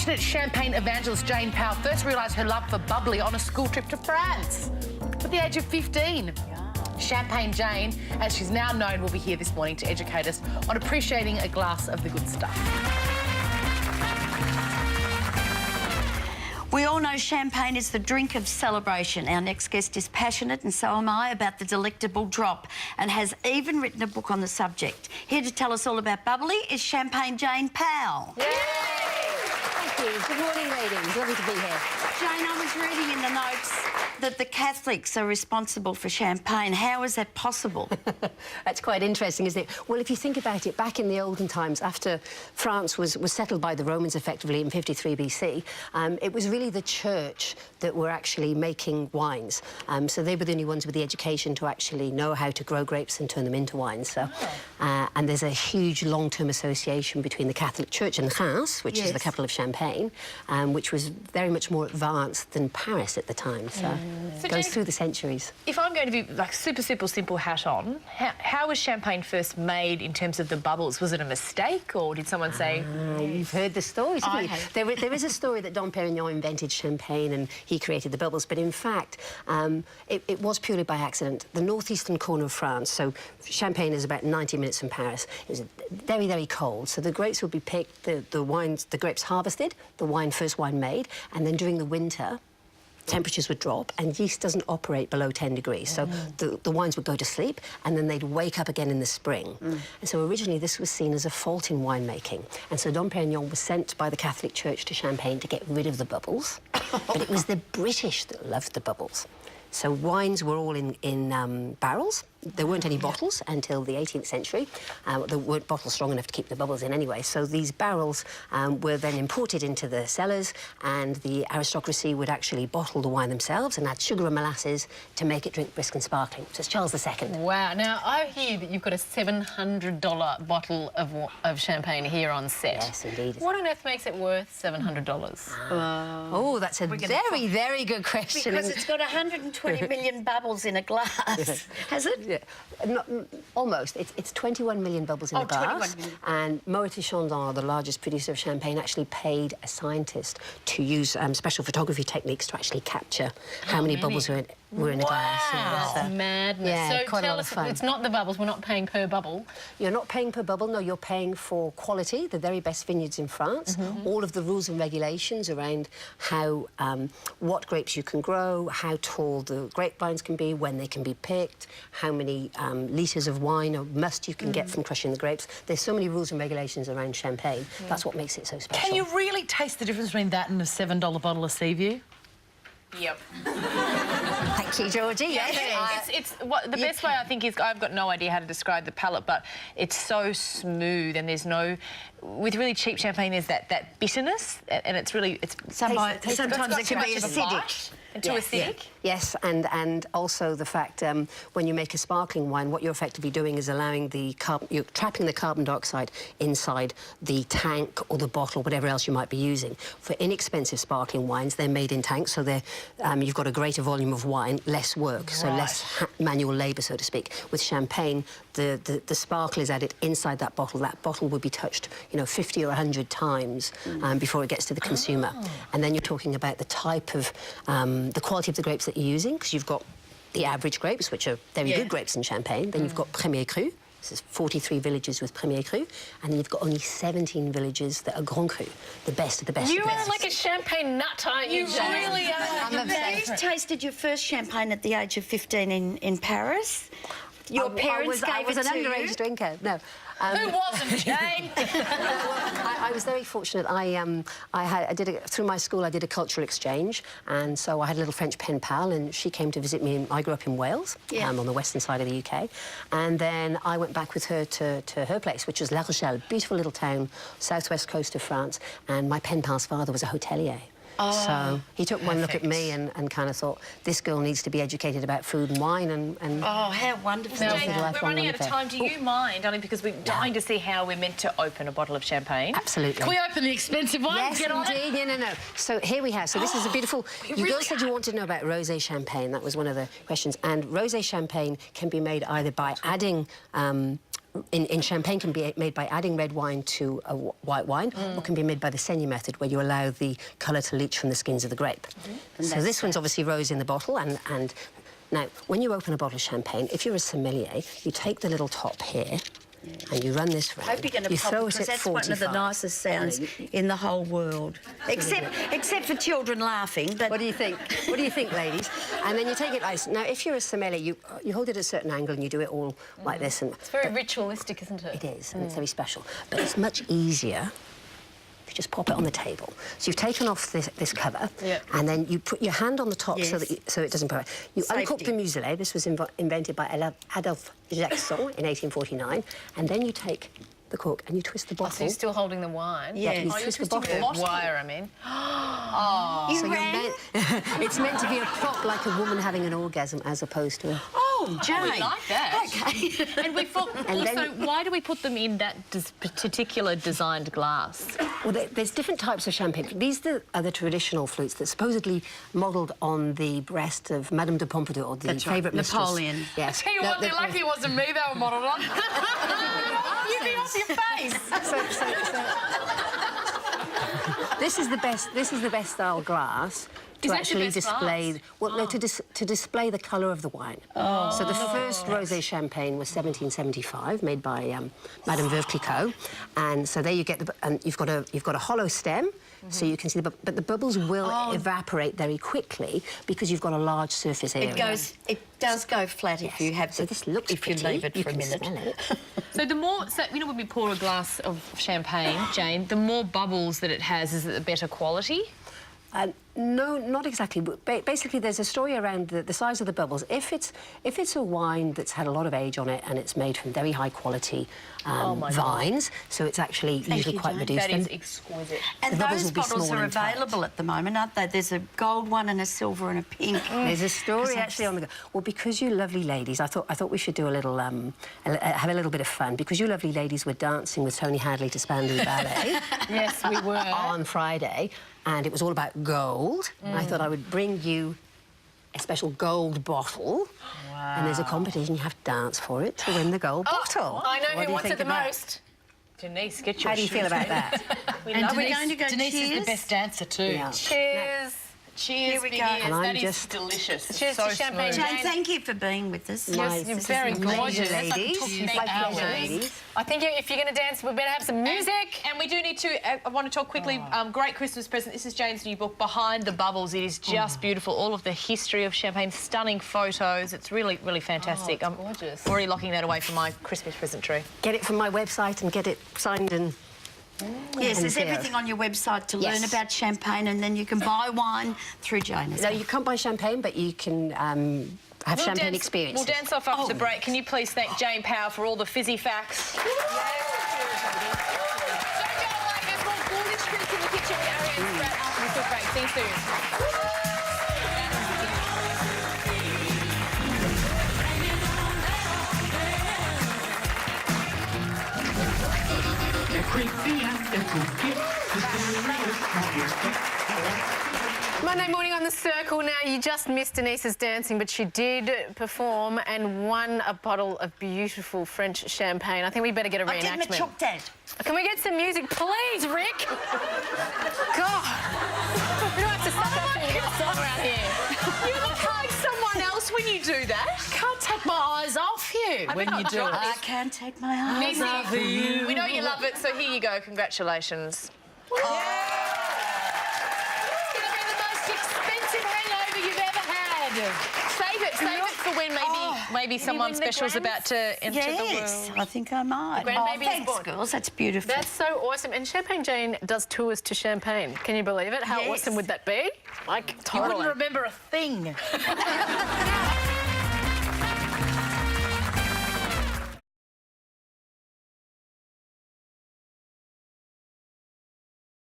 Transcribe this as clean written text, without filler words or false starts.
Passionate champagne evangelist Jayne Powell first realised her love for bubbly on a school trip to France at the age of 15. Champagne Jayne, as she's now known, will be here this morning to educate us on appreciating a glass of the good stuff. We all know champagne is the drink of celebration. Our next guest is passionate, and so am I, about the delectable drop, and has even written a book on the subject. Here to tell us all about bubbly is Champagne Jayne Powell. Yay! Thank you. Good morning, ladies. Lovely to be here. Jayne, I was reading in the notes that the Catholics are responsible for champagne. How is that possible? That's quite interesting, isn't it? Well, if you think about it, back in the olden times, after France was settled by the Romans effectively in 53 BC, it was really the church that were actually making wines. So they were the only ones with the education to actually know how to grow grapes and turn them into wine. So, and there's a huge long-term association between the Catholic Church and Reims, which is the capital of Champagne, which was very much more advanced than Paris at the time. So it goes through the centuries. If I'm going to be like super simple hat on, how was champagne first made in terms of the bubbles? Was it a mistake, or did someone say... You've heard the stories, haven't you? There is a story that Dom Perignon invented champagne and he created the bubbles, but in fact it was purely by accident. The northeastern corner of France, so Champagne is about 90 minutes from Paris, it was very, very cold, so the grapes would be picked, the grapes harvested, the first wine made, and then during the winter temperatures would drop and yeast doesn't operate below 10 degrees. So the wines would go to sleep and then they'd wake up again in the spring. And so originally this was seen as a fault in winemaking. And so Dom Perignon was sent by the Catholic Church to Champagne to get rid of the bubbles. But it was the British that loved the bubbles. So wines were all in barrels. There weren't any bottles until the 18th century. There weren't bottles strong enough to keep the bubbles in anyway. So these barrels were then imported into the cellars, and the aristocracy would actually bottle the wine themselves and add sugar and molasses to make it drink brisk and sparkling. So it's Charles II. Wow. Now, I hear that you've got a $700 bottle of champagne here on set. Yes, indeed. What on earth makes it worth $700? Oh, that's a very, very good question. Because it's got 120 million bubbles in a glass. Has it? Yeah. Almost. It's 21 million bubbles in a glass. And Moët & Chandon, the largest producer of champagne, actually paid a scientist to use special photography techniques to actually capture how many bubbles were in a glass. Wow, that's madness. Yeah, so tell us, it's not the bubbles, we're not paying per bubble. You're not paying per bubble, no, you're paying for quality, the very best vineyards in France, all of the rules and regulations around how, what grapes you can grow, how tall the grapevines can be, when they can be picked, how many litres of wine or must you can get from crushing the grapes. There's so many rules and regulations around champagne. That's what makes it so special. Can you really taste the difference between that and a $7 bottle of Seaview? Yep. Thank you, Georgie. Yes. The best way I think is, I've got no idea how to describe the palate, but it's so smooth, and there's no... With really cheap champagne, there's that bitterness, and it's really... Sometimes it can be acidic. Too acidic? Yes, and also the fact when you make a sparkling wine, what you're effectively doing is allowing you're trapping the carbon dioxide inside the tank or the bottle, whatever else you might be using. For inexpensive sparkling wines, they're made in tanks, so you've got a greater volume of wine, less work, so less manual labour, so to speak. With champagne, the sparkle is added inside that bottle. That bottle would be touched, 50 or 100 times before it gets to the consumer. And then you're talking about the type of the quality of the grapes that you're using, because you've got the average grapes, which are very good grapes in Champagne. Then you've got Premier Cru. This is 43 villages with Premier Cru. And then you've got only 17 villages that are Grand Cru, the best of the best. You are like a champagne nut, aren't you? You really are. You tasted your first champagne at the age of 15 in Paris. Your parents gave it to you? I was an underage drinker. No. Who wasn't, Jayne? I was very fortunate. Through my school, I did a cultural exchange, and so I had a little French pen pal, and she came to visit me. I grew up in Wales, on the western side of the UK, and then I went back with her to her place, which was La Rochelle, beautiful little town, southwest coast of France, and my pen pal's father was a hotelier. So he took one look at me and kind of thought, this girl needs to be educated about food and wine and oh, how wonderful. Now, we're running out of time. Do you mind, only because we're dying to see how we're meant to open a bottle of champagne? Absolutely. Can we open the expensive one? Yes, Get on indeed. it? No. So here we have. So this is a beautiful... You girls said you wanted to know about rosé champagne. That was one of the questions. And rosé champagne can be made either by adding in champagne can be made by adding red wine to a white wine, or can be made by the Saignée method, where you allow the colour to leach from the skins of the grape. So this one's obviously rose in the bottle, and now, when you open a bottle of champagne, if you're a sommelier, you take the little top here, and you run this round. I hope you're going to pop it, because that's one of the nicest sounds in the whole world. Except for children laughing, but... What do you think? What do you think, ladies? And then you take it nice. Now, if you're a sommelier, you hold it at a certain angle and you do it all like this. And it's very ritualistic, isn't it? It is, and it's very special. But it's much easier if you just pop it on the table. So you've taken off this cover, and then you put your hand on the top so it doesn't pop. You uncork the muselet. This was invented by Adolphe Jackson in 1849. And then you take the cork and you twist the bottle. Oh, so you're still holding the wine? Yeah, you twist the bottle. The wire, I mean. So it's meant to be a prop, like a woman having an orgasm, as opposed to a... Oh, Jayne. We like that. OK. And we thought, also, why do we put them in that particular designed glass? Well, there's different types of champagne. These are the traditional flutes that supposedly modelled on the breast of Madame de Pompadour, the favourite mistress. Napoleon. Yes. Tell you what, they're lucky it wasn't me they were modelled on. You'd be off your face. This is the best style glass to actually display. Well, no, to display the colour of the wine. So the first rosé champagne was 1775, made by Madame Veuve Clicquot, and so there you get you've got a hollow stem. So you can see but the bubbles will evaporate very quickly because you've got a large surface area. It does go flat if you have this looks if you leave it for a minute. So the more, you know, when we pour a glass of champagne, Jayne, the more bubbles that it has, is it the better quality? No, not exactly. Basically, there's a story around the size of the bubbles. If it's a wine that's had a lot of age on it and it's made from very high quality vines, so it's actually usually quite reduced. That is exquisite. And those bottles are available at the moment, aren't they? There's a gold one and a silver and a pink. There's a story actually on the go. Well, because you lovely ladies, I thought we should do a little have a little bit of fun, because you lovely ladies were dancing with Tony Hadley to Spandau Ballet. Yes, we were. On Friday. And it was all about gold. I thought I would bring you a special gold bottle. Wow. And there's a competition, you have to dance for it to win the gold bottle. I know who wants it the most. Denise, get your How do you feel about that? We're going to go. Denise is the best dancer too. Yeah. Cheers. Cheers, big ears. That is delicious. Cheers to champagne. Jayne, thank you for being with us. Yes, you're very gorgeous. Ladies. I think if you're going to dance, we better have some music. And we do need to, I want to talk quickly, great Christmas present. This is Jayne's new book, Behind the Bubbles. It is just beautiful. All of the history of champagne, stunning photos. It's really, really fantastic. I'm gorgeous. Already locking that away from my Christmas present tree. Get it from my website and get it signed and... Yes, there's everything on your website to learn about champagne, and then you can buy wine through Jayne. No, you can't buy champagne, but you can have champagne experience. We'll dance off after the break. Can you please thank Jayne Power for all the fizzy facts? Don't go away. There's more gorgeous drinks in the kitchen with Ari and Sprat after the quick break. See you soon. Monday morning on The Circle. Now, you just missed Denise's dancing, but she did perform and won a bottle of beautiful French champagne. I think we better get a reenactment. Can we get some music, please, Rick? God. We don't have to stop up and get a song around here. You look like someone else when you do that. I can't take my eyes off you when you do it. I can't take my eyes off you. We know you love it, so here you go. Congratulations. Save it for when maybe someone special is about to enter the world. Yes, I think I might. Thanks, girls. That's beautiful. That's so awesome. And Champagne Jayne does tours to Champagne. Can you believe it? How awesome would that be? Like, totally. You wouldn't remember a thing.